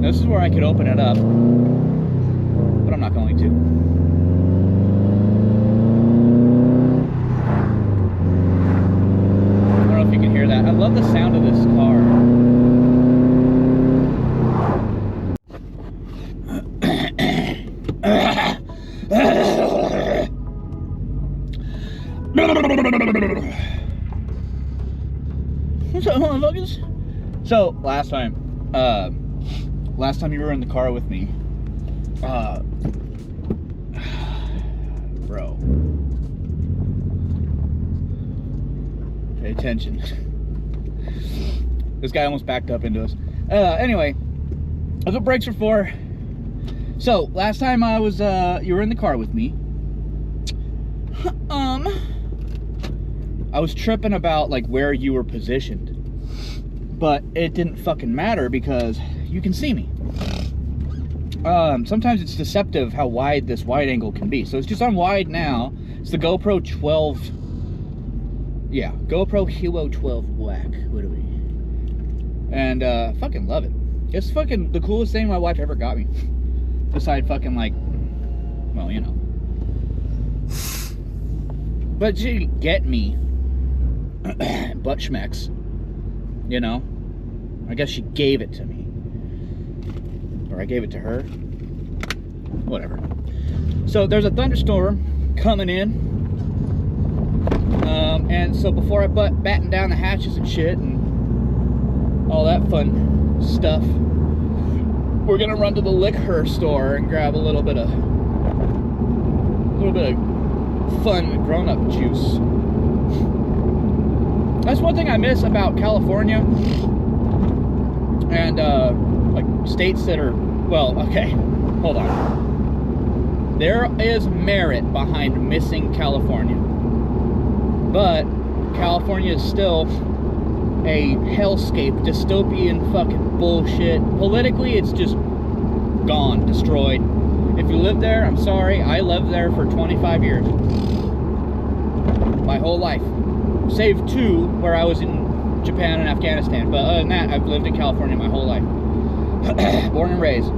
This is where I could open it up, but I'm not going to. I don't know if you can hear that. I love the sound of this car. What's up, motherfuckers? So, last time you were in the car with me, bro, pay attention. This guy almost backed up into us. Anyway, that's what brakes are for. So, last time I was, you were in the car with me, I was tripping about, like, where you were positioned. But it didn't fucking matter because you can see me. Sometimes it's deceptive how wide this wide angle can be. So it's just on wide now. It's the GoPro 12. Yeah, GoPro Hero 12 Black. What are we? And fucking love it. It's fucking the coolest thing my wife ever got me. Besides fucking, like, well, you know. But she didn't get me butt schmecks. You know, I guess she gave it to me, or I gave it to her, whatever. So there's a thunderstorm coming in, and so before I batten down the hatches and shit and all that fun stuff, we're gonna run to the Lickher store and grab a little bit of fun grown-up juice. That's one thing I miss about California and like states that are, well, okay, hold on. There is merit behind missing California, but California is still a hellscape, dystopian fucking bullshit. Politically, it's just gone, destroyed. If you live there, I'm sorry. I lived there for 25 years. My whole life. Save 2 where I was in Japan and Afghanistan, but other than that, I've lived in California my whole life. Born and raised.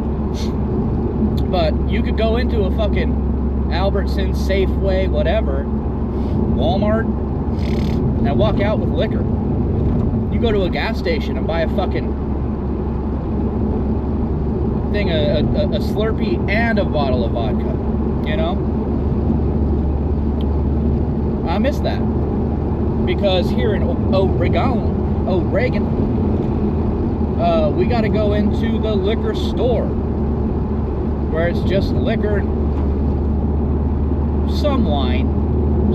But you could go into a fucking Albertsons, Safeway, whatever, Walmart, and walk out with liquor. You go to a gas station and buy a fucking thing, a Slurpee and a bottle of vodka, you know? I miss that. Because here in Oregon, we got to go into the liquor store where it's just liquor and some wine,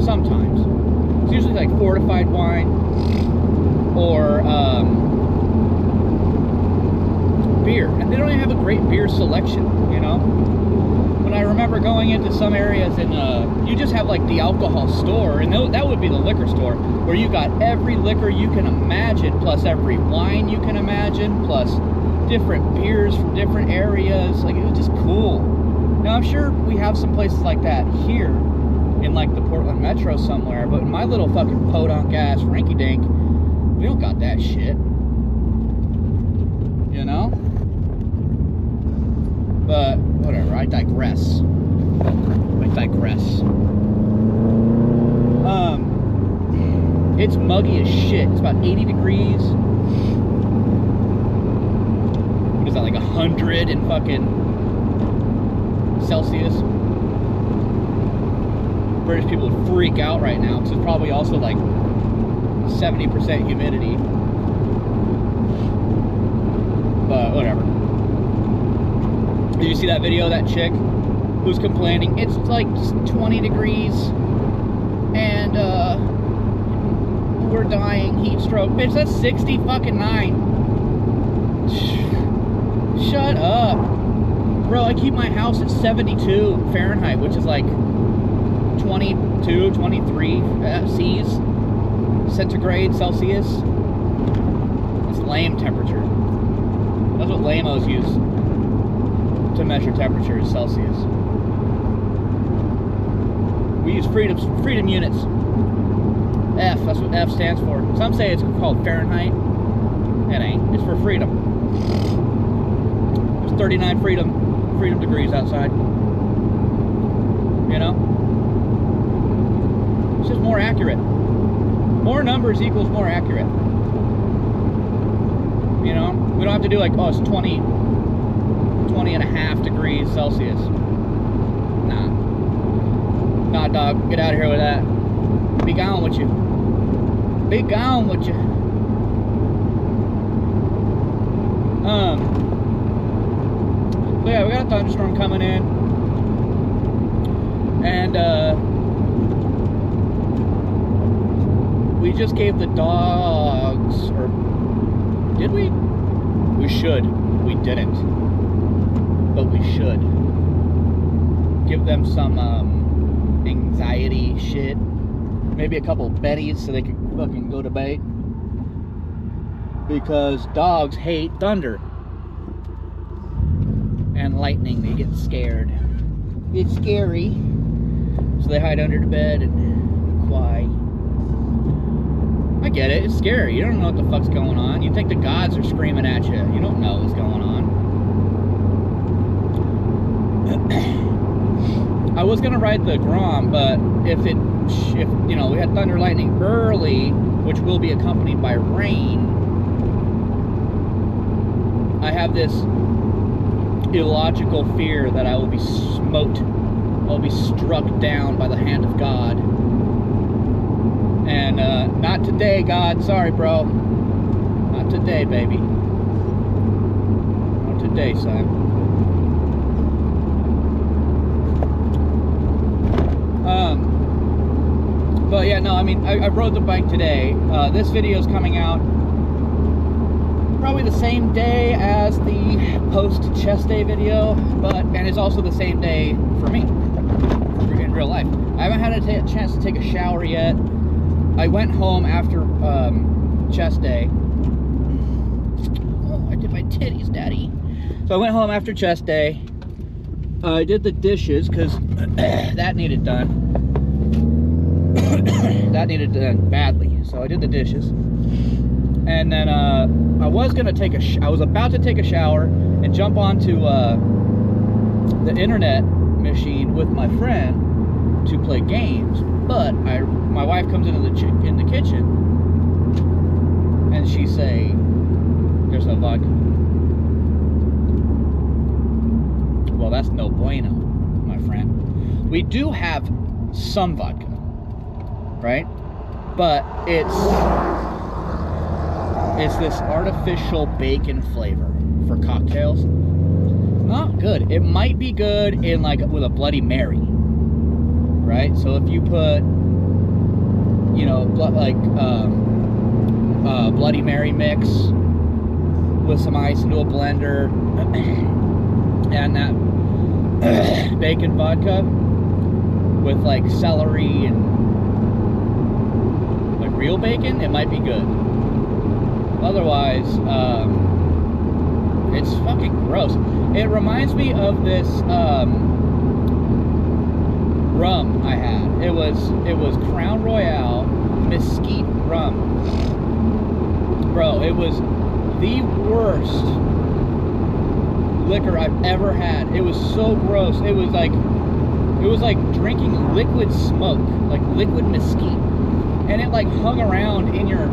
sometimes. It's usually like fortified wine or beer. And they don't even have a great beer selection, you know? When I remember going into some areas and you just have like the alcohol store, and that would be the liquor store, where you got every liquor you can imagine, plus every wine you can imagine, plus different beers from different areas. Like, it was just cool. Now, I'm sure we have some places like that here in like the Portland Metro somewhere, but in my little fucking podunk ass rinky dink, we don't got that shit. You know? But whatever, I digress. It's muggy as shit. It's about 80 degrees. What is that, like 100 in fucking Celsius? British people would freak out right now because it's probably also like 70% humidity. But whatever. Did you see that video of that chick who's complaining? It's like 20 degrees and we're dying, heat stroke. Bitch, that's 60 fucking 9. Shut up. Bro, I keep my house at 72 Fahrenheit, which is like 22, 23 C's, centigrade, Celsius. That's lame temperature. That's what lamos use to measure temperature, is Celsius. We use freedom units. F, that's what F stands for. Some say it's called Fahrenheit. It ain't. It's for freedom. There's 39 freedom degrees outside. You know? It's just more accurate. More numbers equals more accurate. You know? We don't have to do like, oh, it's 20 and a half degrees Celsius. Nah. Nah, dog. Get out of here with that. Be gone with you. Be gone with you. So yeah, we got a thunderstorm coming in. And, we just gave the dogs, or did we? We should. We didn't. But we should. Give them some, anxiety shit. Maybe a couple bennies so they can fucking go to bed. Because dogs hate thunder. And lightning, they get scared. It's scary. So they hide under the bed and cry. I get it, it's scary. You don't know what the fuck's going on. You think the gods are screaming at you. You don't know what's going on. I was gonna ride the Grom, but if you know, we had thunder lightning early, which will be accompanied by rain, I have this illogical fear that I will be smote. I'll be struck down by the hand of God. And not today, God. Sorry, bro. Not today, baby. Not today, son. But yeah, no, I mean, I rode the bike today. This video is coming out probably the same day as the post chest day video, and it's also the same day for me in real life. I haven't had a chance to take a shower yet. I went home after chest day. Oh, I did my titties, daddy. So I went home after chest day. I did the dishes because that needed done. That needed done badly. So I did the dishes. And then I was gonna I was about to take a shower and jump onto the internet machine with my friend to play games, but my wife comes into the kitchen and she say, "There's no vodka." Well, that's no bueno, my friend. We do have some vodka, right? But it's this artificial bacon flavor for cocktails. Not good. It might be good in like with a Bloody Mary, right? So if you put, you know, Bloody Mary mix with some ice into a blender and that bacon vodka with like celery and like real bacon, it might be good. Otherwise, it's fucking gross. It reminds me of this rum I had. It was Crown Royale Mesquite rum. Bro, it was the worst liquor I've ever had. It was so gross. It was like drinking liquid smoke, like liquid mesquite, and it like hung around in your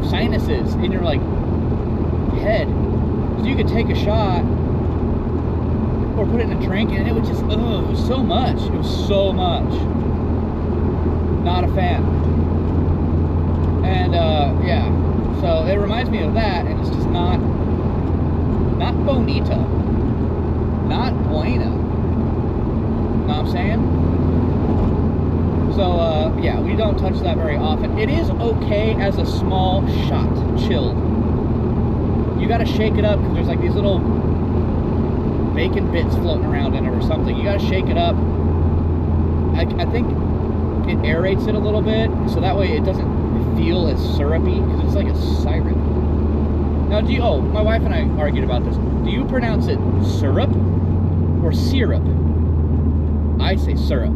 sinuses, in your like head. So you could take a shot or put it in a drink and it would just, it was so much. It was so much. Not a fan. And yeah, so it reminds me of that, and it's just not bonita, not buena. Know what I'm saying? So yeah, we don't touch that very often. It is okay as a small shot, chilled. You gotta shake it up because there's like these little bacon bits floating around in it or something. You gotta shake it up. I think it aerates it a little bit, so that way it doesn't feel as syrupy, because it's like a syrup. Now, my wife and I argued about this. Do you pronounce it syrup or syrup? I say syrup.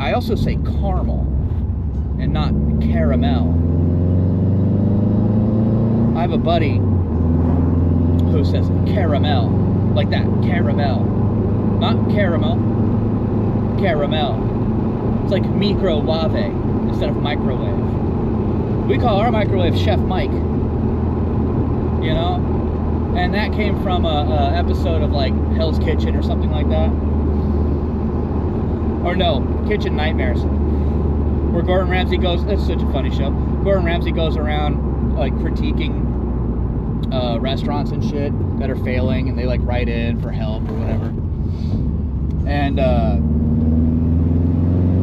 I also say caramel and not caramel. I have a buddy so it says caramel, like that, caramel, not caramel, caramel. It's like microwave instead of microwave. We call our microwave Chef Mike, you know, and that came from a episode of like Hell's Kitchen or something like that, or no, Kitchen Nightmares, where Gordon Ramsay goes, that's such a funny show, Gordon Ramsay goes around like critiquing restaurants and shit that are failing, and they like write in for help or whatever. And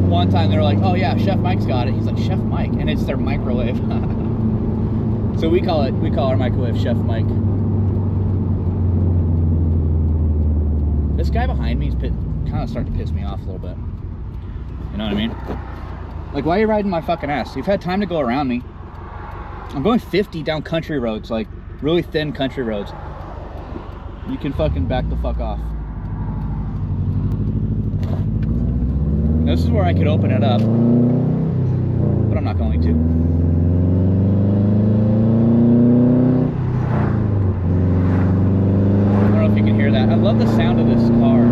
one time they're like, oh yeah, Chef Mike's got it. He's like, Chef Mike, and it's their microwave. So we call our microwave Chef Mike. This guy behind me is kind of starting to piss me off a little bit. You know what I mean? Like, why are you riding my fucking ass? You've had time to go around me. I'm going 50 down country roads, like really thin country roads. You can fucking back the fuck off. This is where I could open it up, but I'm not going to. I don't know if you can hear that. I love the sound of this car.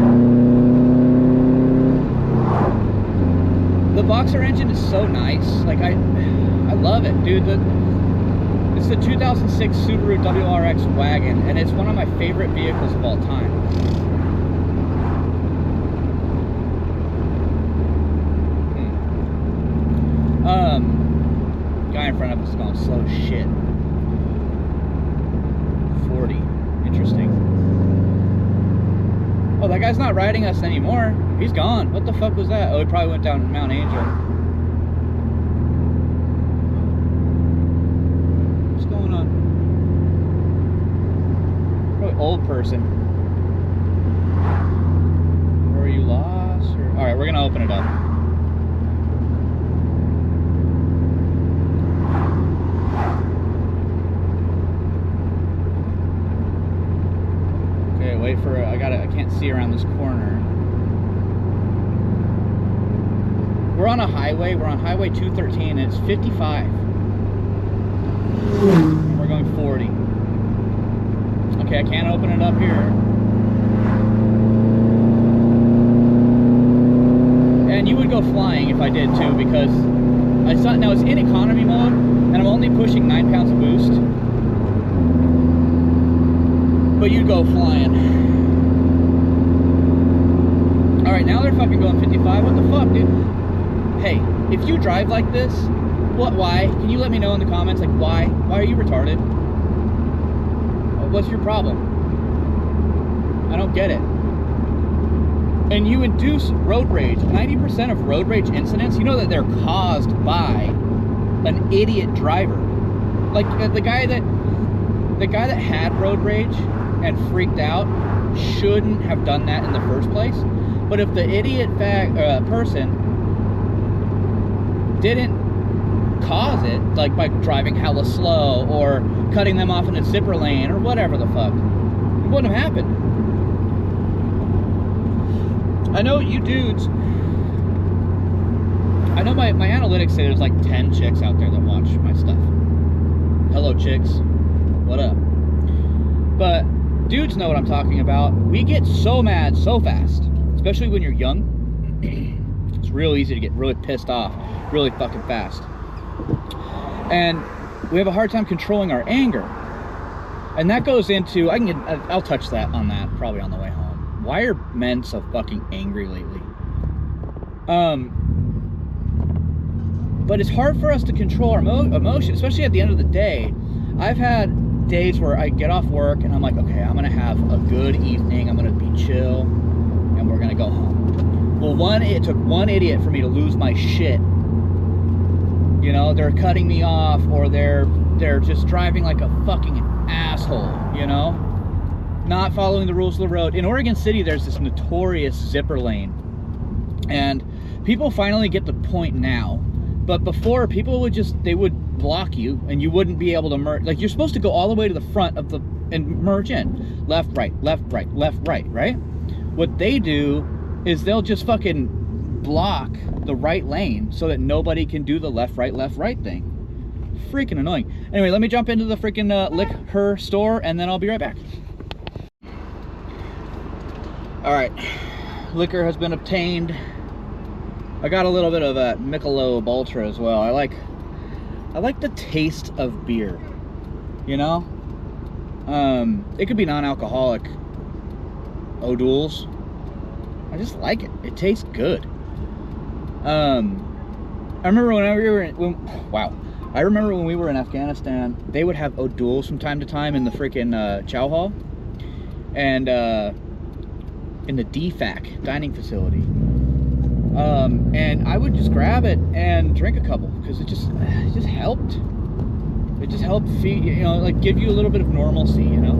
The Boxer engine is so nice. Like, I love it, dude. It's the 2006 Subaru WRX wagon, and it's one of my favorite vehicles of all time. Guy in front of us is going slow as shit. 40. Interesting. Oh, that guy's not riding us anymore. He's gone. What the fuck was that? Oh, he probably went down Mount Angel. What's going on? Probably old person. Or are you lost? Or... Alright, we're gonna open it up. Okay, wait for it. I can't see around this corner. We're on a highway. We're on Highway 213, and it's 55. And we're going 40. Okay, I can't open it up here. And you would go flying if I did too, because I saw now it's in economy mode, and I'm only pushing 9 pounds of boost. But you'd go flying. Alright, now they're fucking going 55. What the fuck, dude? Hey, if you drive like this, why? Can you let me know in the comments, like, why? Why are you retarded? What's your problem? I don't get it. And you induce road rage. 90% of road rage incidents, you know that they're caused by an idiot driver. Like, the guy that had road rage and freaked out shouldn't have done that in the first place. But if the idiot person didn't cause it, like by driving hella slow or cutting them off in a zipper lane or whatever the fuck, it wouldn't have happened. I know you dudes, I know my analytics say there's like 10 chicks out there that watch my stuff. Hello chicks, what up? But dudes know what I'm talking about. We get so mad so fast, especially when you're young. It's real easy to get really pissed off really fucking fast. And we have a hard time controlling our anger. And that goes into, I'll touch on that probably on the way home. Why are men so fucking angry lately? But it's hard for us to control our emotion, especially at the end of the day. I've had days where I get off work and I'm like, okay, I'm gonna have a good evening, I'm gonna be chill, and we're gonna go home. Well, it took one idiot for me to lose my shit. You know, they're cutting me off, or they're just driving like a fucking asshole, you know? Not following the rules of the road. In Oregon City, there's this notorious zipper lane. And people finally get the point now. But before, people would they would block you, and you wouldn't be able to merge. Like, you're supposed to go all the way to the front of and merge in. Left, right, left, right, left, right, right? What they do is they'll just fucking block the right lane so that nobody can do the left, right thing. Freaking annoying. Anyway, let me jump into the freaking Lickher store, and then I'll be right back. All right, liquor has been obtained. I got a little bit of a Michelob Ultra as well. I like the taste of beer, you know? It could be non-alcoholic O'Doul's. I just like it. It tastes good. I remember I remember when we were in Afghanistan, they would have O'Doul's from time to time in the freaking chow hall, and in the DFAC dining facility. And I would just grab it and drink a couple because it just helped. It just helped feed, you know, like give you a little bit of normalcy, you know.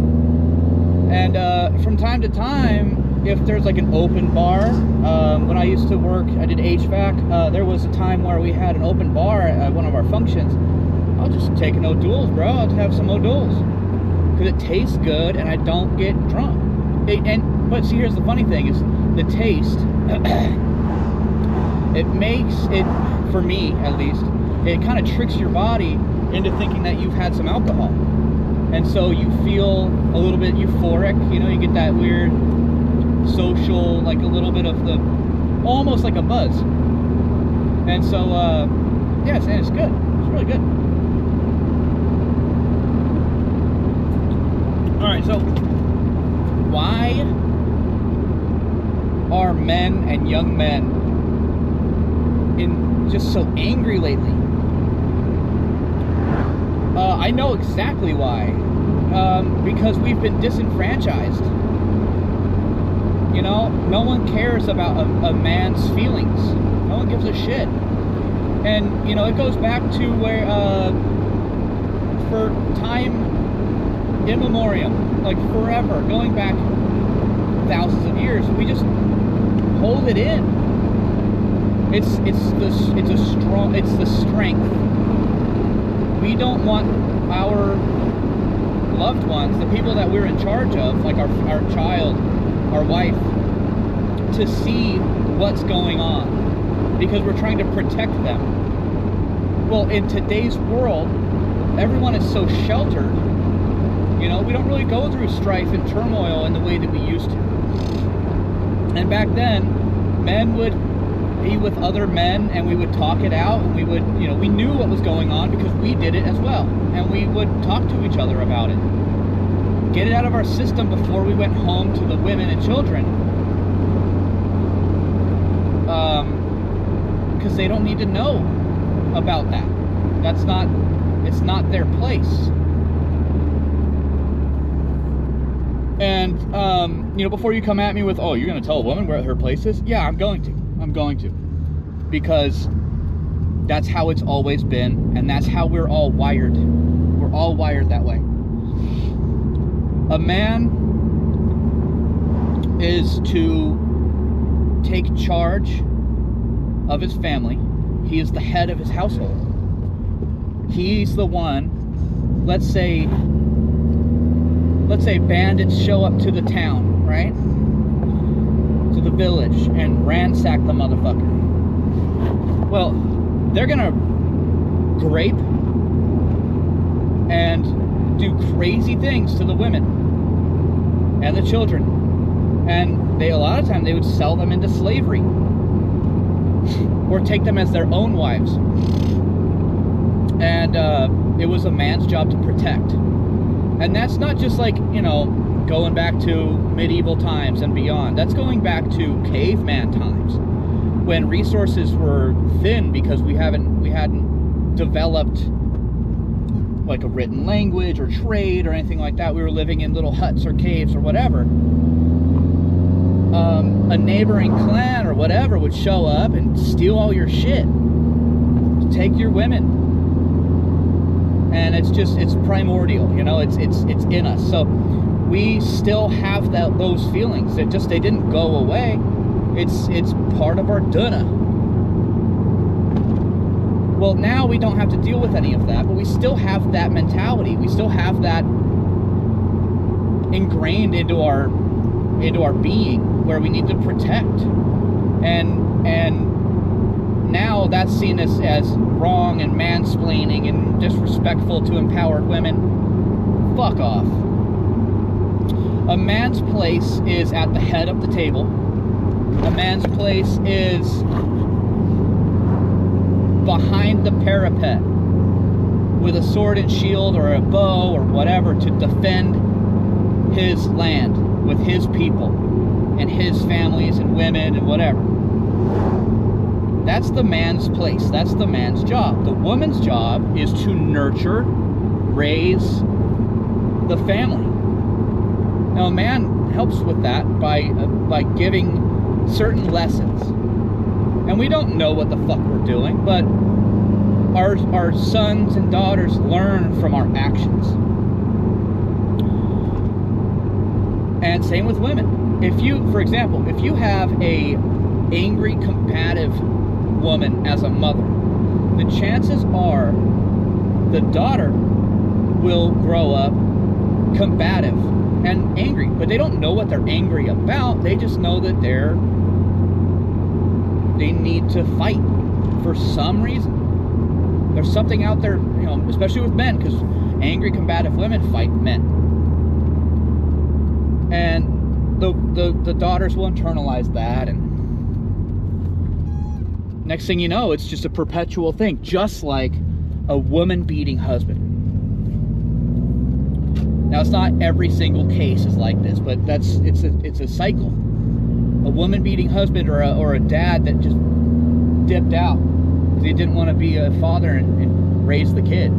And from time to time, if there's like an open bar, when I used to work, I did HVAC. There was a time where we had an open bar at one of our functions. I'll just take an O'Doul's, bro. I'll have some O'Doul's because it tastes good and I don't get drunk. But see, here's the funny thing: is the taste. It makes it, for me at least, it kind of tricks your body into thinking that you've had some alcohol, and so you feel a little bit euphoric. You know, you get that weird social, like a little bit of the, almost like a buzz. And so, yes, and it's good. It's really good. All right, so why are men and young men just so angry lately? I know exactly why. Because we've been disenfranchised. You know, no one cares about a man's feelings. No one gives a shit. And, you know, it goes back to where, for time immemorial, like forever, going back thousands of years, we just hold it in. It's the strength. We don't want our loved ones, the people that we're in charge of, like our child, our wife, to see what's going on because we're trying to protect them. Well, in today's world, everyone is so sheltered. You know, we don't really go through strife and turmoil in the way that we used to. And back then, men would be with other men and we would talk it out, and we would, you know, we knew what was going on because we did it as well, and we would talk to each other about it, get it out of our system before we went home to the women and children, because they don't need to know about that. It's not their place. And you know, before you come at me with, oh, you're gonna tell a woman where her place is? Yeah, I'm going to, because that's how it's always been, and that's how we're all wired. We're all wired that way. A man is to take charge of his family. He is the head of his household. He's the one, let's say bandits show up to the town, right? To the village and ransack the motherfucker. Well, they're gonna grape and do crazy things to the women and the children, and a lot of time they would sell them into slavery or take them as their own wives. And it was a man's job to protect. And that's not just like, you know, going back to medieval times and beyond. That's going back to caveman times, when resources were thin because we hadn't developed like a written language or trade or anything like that. We were living in little huts or caves or whatever. A neighboring clan or whatever would show up and steal all your shit, take your women. And it's primordial, you know, it's in us. So we still have those feelings. They didn't go away. It's part of our duna. Well, now we don't have to deal with any of that, but we still have that mentality. We still have that ingrained into our being, where we need to protect. And now that's seen as wrong and mansplaining and disrespectful to empowered women. Fuck off. A man's place is at the head of the table. A man's place is behind the parapet with a sword and shield or a bow or whatever to defend his land with his people and his families and women and whatever. That's the man's place. That's the man's job. The woman's job is to nurture, raise the family. Now, a man helps with that by giving certain lessons. And we don't know what the fuck we're doing, but our sons and daughters learn from our actions. And same with women. If you, for example, if you have a angry, combative woman as a mother, the chances are the daughter will grow up combative and angry, but they don't know what they're angry about. They just know that they need to fight for some reason. There's something out there, you know, especially with men, because angry, combative women fight men. And the daughters will internalize that, and next thing you know, it's just a perpetual thing, just like a woman beating husband. Now, it's not every single case is like this, but it's a cycle. A woman beating husband, or a dad that just dipped out because he didn't want to be a father and raise the kid.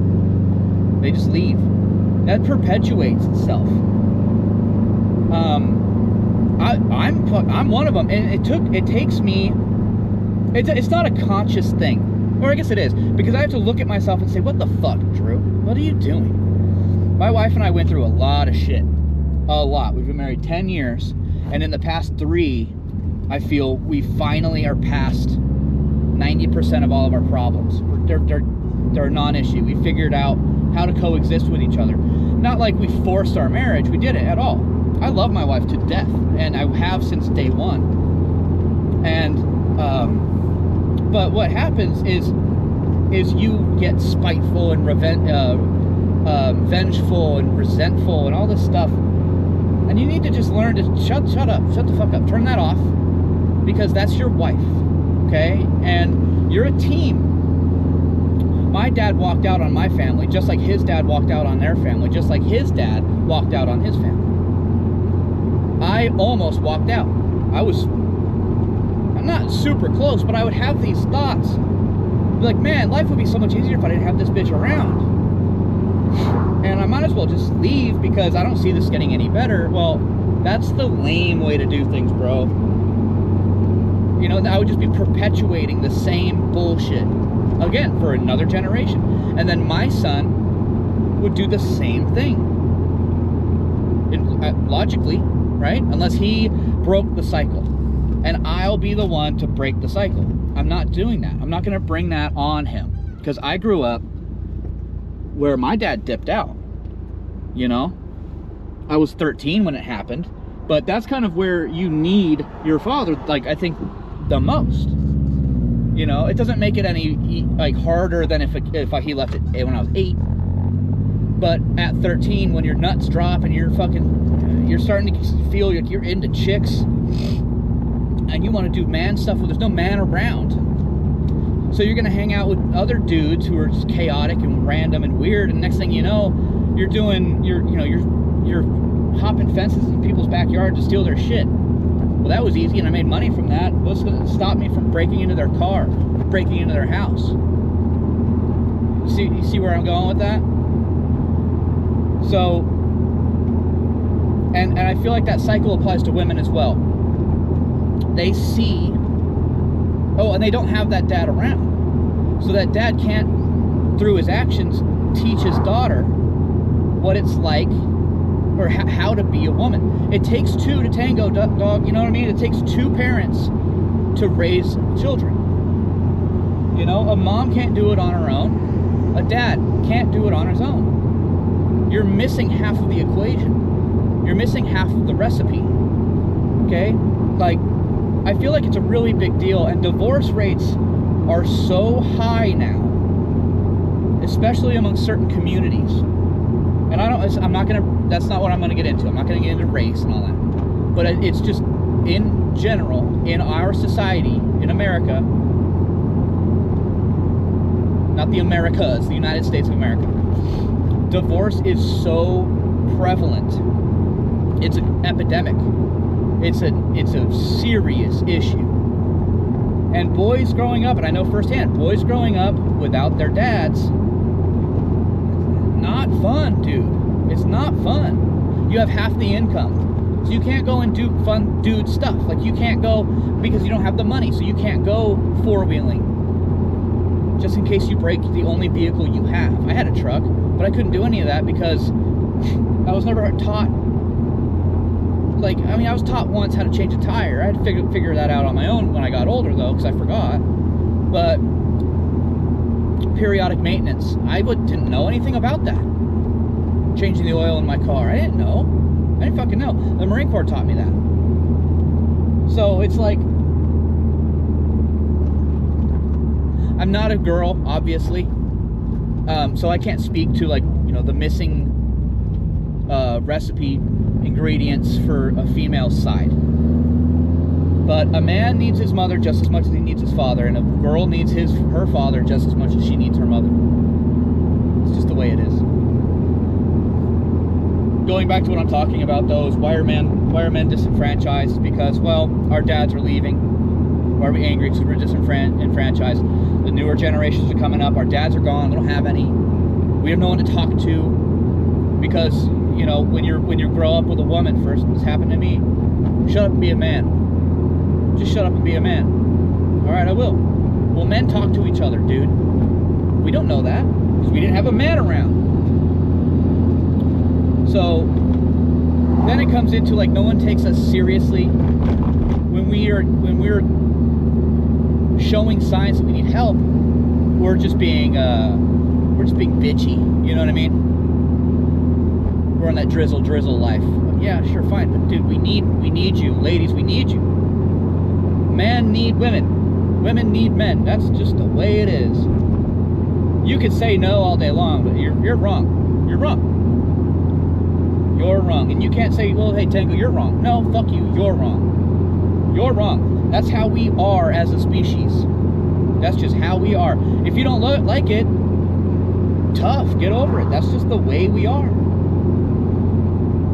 They just leave. That perpetuates itself. I'm one of them, and it takes me. It's not a conscious thing, or I guess it is, because I have to look at myself and say, what the fuck, Drew? What are you doing? My wife and I went through a lot of shit. A lot. We've been married 10 years, and in the past 3, I feel we finally are past 90% of all of our problems. They're a non-issue. We figured out how to coexist with each other. Not like we forced our marriage. We didn't at all. I love my wife to death, and I have since day one. And but what happens is you get spiteful and vengeful and resentful and all this stuff, and you need to just learn to shut the fuck up, turn that off, because that's your wife, okay? And you're a team. My dad walked out on my family just like his dad walked out on their family, just like his dad walked out on his family. I almost walked out. I'm not super close, but I would have these thoughts. Be like, man, life would be so much easier if I didn't have this bitch around. And I might as well just leave because I don't see this getting any better. Well, that's the lame way to do things, bro. You know, I would just be perpetuating the same bullshit again for another generation. And then my son would do the same thing. Logically, right? Unless he broke the cycle. And I'll be the one to break the cycle. I'm not doing that. I'm not going to bring that on him. Because I grew up where my dad dipped out. You know? I was 13 when it happened. But that's kind of where you need your father, like, I think, the most. You know? It doesn't make it any, like, harder than if he left it when I was 8. But at 13, when your nuts drop and you're starting to feel like you're into chicks and you want to do man stuff when there's no man around. So you're going to hang out with other dudes who are just chaotic and random and weird, and next thing you know, you're hopping fences in people's backyard to steal their shit. Well, that was easy, and I made money from that. What's going to stop me from breaking into their car, breaking into their house? You see where I'm going with that? So, and I feel like that cycle applies to women as well. They see, oh, and they don't have that dad around. So that dad can't, through his actions, teach his daughter what it's like or how to be a woman. It takes 2 to tango, dog, you know what I mean? It takes 2 parents to raise children. You know, a mom can't do it on her own. A dad can't do it on his own. You're missing half of the equation. You're missing half of the recipe. Okay? Like, I feel like it's a really big deal, and divorce rates are so high now, especially among certain communities. And I'm not gonna, that's not what I'm gonna get into. I'm not gonna get into race and all that. But it's just, in general, in our society, in America, not the Americas, the United States of America, divorce is so prevalent. It's an epidemic. It's a serious issue. And boys growing up, and I know firsthand, boys growing up without their dads, not fun, dude. It's not fun. You have half the income, so you can't go and do fun dude stuff. Like, you can't go because you don't have the money, so you can't go four-wheeling, just in case you break the only vehicle you have. I had a truck, but I couldn't do any of that because I was never taught. Like, I mean, I was taught once how to change a tire. I had to figure that out on my own when I got older, though, because I forgot. But periodic maintenance, I didn't know anything about that. Changing the oil in my car, I didn't know. I didn't fucking know. The Marine Corps taught me that. So it's like, I'm not a girl, obviously. So I can't speak to, like, you know, the missing recipe ingredients for a female's side. But a man needs his mother just as much as he needs his father, and a girl needs her father just as much as she needs her mother. It's just the way it is. Going back to what I'm talking about, though, is why are men disenfranchised? Because, well, our dads are leaving. Why are we angry? Because we're disenfranchised. The newer generations are coming up. Our dads are gone. We don't have any. We have no one to talk to. Because, you know, when you grow up with a woman, first, this happened to me. Shut up and be a man. Just shut up and be a man. All right, I will. Well, men talk to each other, dude. We don't know that because we didn't have a man around. So then it comes into, like, no one takes us seriously when we're showing signs that we need help. We're just being bitchy. You know what I mean? We're on that drizzle life. Yeah, sure, fine, but dude, we need you, ladies. We need you. Men need women. Women need men. That's just the way it is. You could say no all day long, but you're wrong. You're wrong. You're wrong. And you can't say, well, hey, Tango, you're wrong. No, fuck you. You're wrong. You're wrong. That's how we are as a species. That's just how we are. If you don't like it, tough. Get over it. That's just the way we are.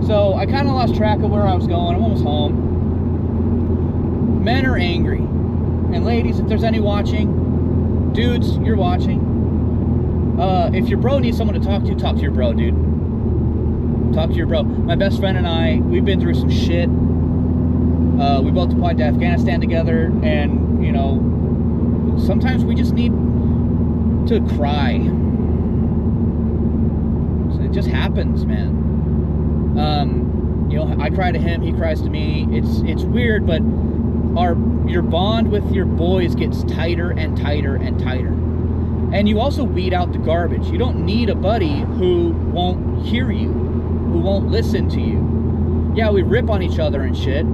So I kind of lost track of where I was going. I'm almost home. Men are angry. And ladies, if there's any watching, dudes, you're watching. If your bro needs someone to talk to your bro, dude. Talk to your bro. My best friend and I, we've been through some shit. We both deployed to Afghanistan together, and, you know, sometimes we just need to cry. So it just happens, man. You know, I cry to him, he cries to me. It's weird, but your bond with your boys gets tighter and tighter and tighter. And you also weed out the garbage. You don't need a buddy who won't hear you, who won't listen to you. Yeah, we rip on each other and shit,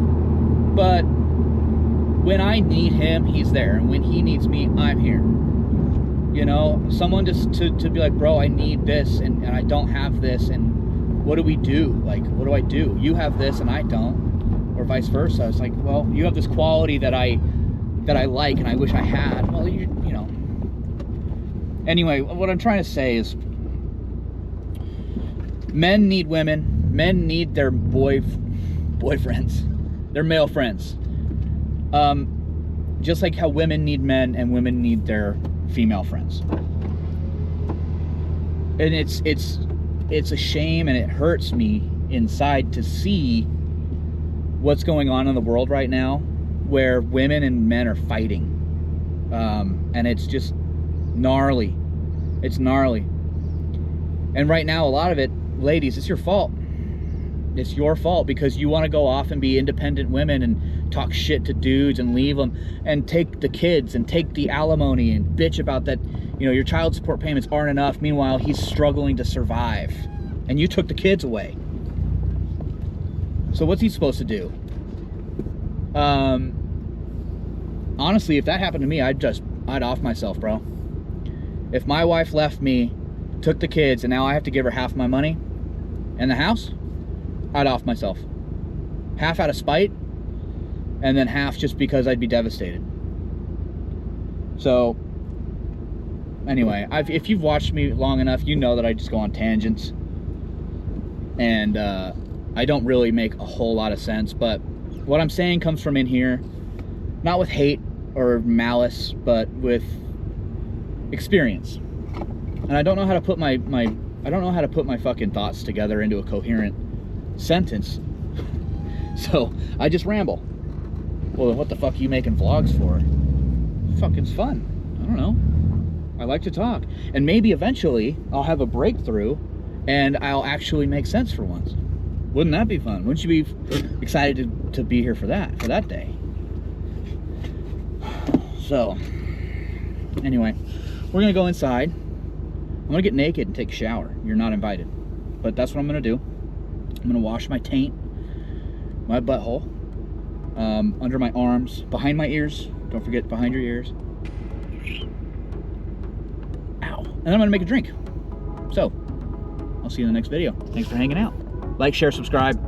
but when I need him, he's there. And when he needs me, I'm here. You know, someone just to be like, bro, I need this, and I don't have this, and what do we do? Like, what do I do? You have this and I don't, or vice versa. It's like, well, you have this quality that I like and I wish I had. Well, you know. Anyway, what I'm trying to say is, men need women. Men need their boyfriends, their male friends. Just like how women need men and women need their female friends. And it's a shame, and it hurts me inside to see what's going on in the world right now, where women and men are fighting. And it's just gnarly. It's gnarly. And right now, a lot of it, ladies, it's your fault. It's your fault because you want to go off and be independent women and talk shit to dudes and leave them and take the kids and take the alimony and bitch about that, you know, your child support payments aren't enough. Meanwhile, he's struggling to survive and you took the kids away. So what's he supposed to do? Honestly, if that happened to me, I'd off myself, bro. If my wife left me, took the kids, and now I have to give her half my money, And the house, I'd off myself. Half out of spite, and then half just because I'd be devastated. So, anyway, if you've watched me long enough, you know that I just go on tangents. And I don't really make a whole lot of sense, but what I'm saying comes from in here, not with hate or malice, but with experience. And I don't know how to put my fucking thoughts together into a coherent sentence. So I just ramble. Well, what the fuck are you making vlogs for? Fucking's fun. I don't know. I like to talk. And maybe eventually I'll have a breakthrough and I'll actually make sense for once. Wouldn't that be fun? Wouldn't you be excited to be here for that day? So, anyway, we're gonna go inside. I'm gonna get naked and take a shower. You're not invited. But that's what I'm gonna do. I'm gonna wash my taint, my butthole, under my arms, behind my ears. Don't forget behind your ears. Ow. And then I'm gonna make a drink. So, I'll see you in the next video. Thanks for hanging out. Like, share, subscribe.